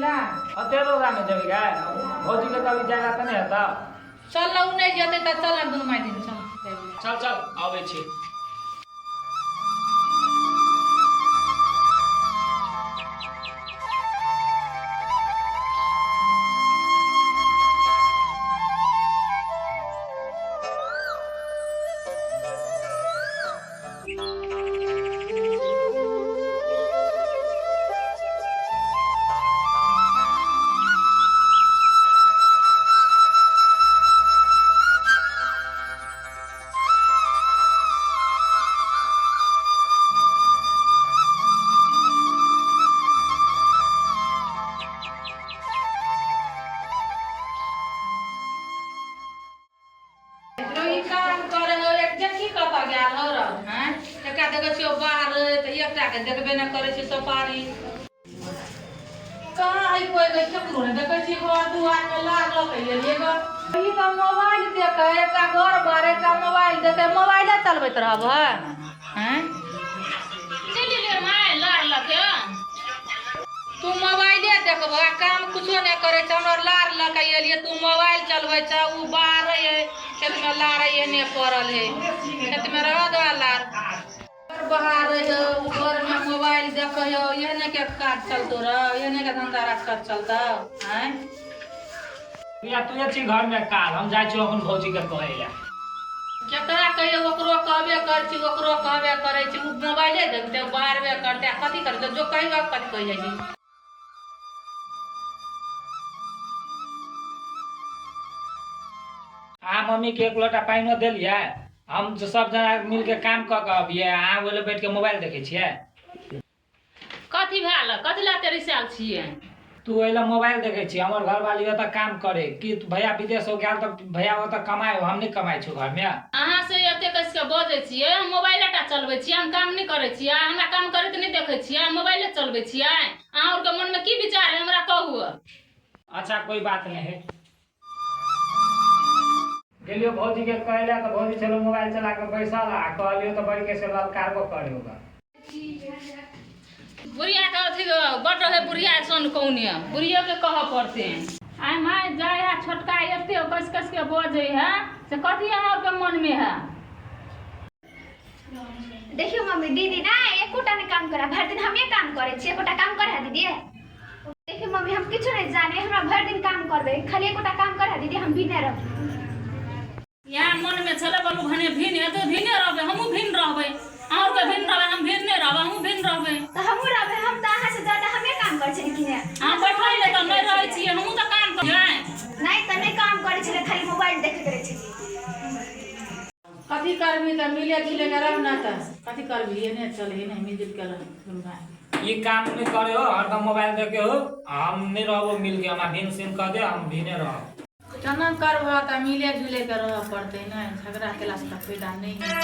ना अतेरो गाने जब गए भौजी के कभी जाएगा त नहीं हता चल लऊ नहीं जते त चल दुनु माई दिन चल चल चल आवे छी देखबे न करे छै सफारी कहाँ कोई गई ककरो ने देखे छी घर दुआर में लागल कइले ग ई त मोबाइल देखे एकटा घर बारे का मोबाइल देखे मोबाइल चलबैत रहब हैं चली ले माय लार लके तू मोबाइले देखबा काम कुछो नहीं करे छ हमर लार लके एलिए तू मोबाइल चलबै छ उ बाहर है खेत में लार है ने पड़ल है खेत में रह दो लार बाहर है घर में मोबाइल देखो ये ने के काज चलतो रह ये ने के धंधा राज चलता हैं या तू ये छी घर में काल हम जाय छी अपन भौजी के कहैला केकरा कहियो ओकरो कहबे कर छी ओकरो कहबे करे छी उ मोबाइले देखते बाहरबे करते कथि करते जो कहियो कथि कहि जाइ छी आ मम्मी के एक लोटा पानी देलिए हम सब जना मिल के काम क के अबिए आ बोले बैठ के मोबाइल देखे छिए कथि भेल कथि ला तेरी साल छिए तू एला मोबाइल देखे छी हमर घर वाली त काम करे कि भैया विदेश हो गेल त भैया त कमाए हम नहीं कमाई छु घर में अहाँ से एते कस के बजे छिए हम मोबाइलटा चलबै छी हम काम नहीं करे छिए हमरा काम करैत नहीं देखे छिए मोबाइले चलबै छिए अहाँ और के मन में की विचार है हमरा कहू अच्छा कोई बात नहीं है गेलियो भौजी के कहला तो भौजी चलो मोबाइल चला के बैसल आ कहलियो तो बड़ी के से ललकारबो करे होगा बुढ़िया का अथी बट है बुढ़िया सन कौनिया बुढ़िया के कह पड़ते हैं आय माय जाय है छोटका एते कस कस के बजे है से कथि अहाँ के मन में है देखियो मम्मी दीदी ना एकोटा ने काम करा भर दिन हमें काम करे छी एकोटा काम करा दीदी देखियो मम्मी हम किछु नहीं जाने हमरा भर दिन काम करबे खाली एकोटा काम करा दीदी हम भी नहीं रह यहाँ मन में चले बोलू भने भिन है तो भिने रहबे हमहू भिन रहबे और के भिन रहबे हम भिन नहीं रहबे हमहू भिन रहबे तो हमहू रहबे हम त अहाँ से ज्यादा हमें काम कर छी कि हां बैठल ले तो नहीं रहै छी हमहू तो काम कर नहीं त नहीं काम करे छी खाली मोबाइल देखते रहे छी कथि करबी त मिले जुले के रह ना त कथि करबी ये नहीं चले नहीं मिल जुल के रह ये काम नहीं करे हो हरदम मोबाइल देखे हो हम नहीं रहबो मिल के हमरा भिन सिन कर दे हम भिने रहब केना करबह त मिले जुले के रह पड़ते ना झगड़ा केला से फायदा नहीं है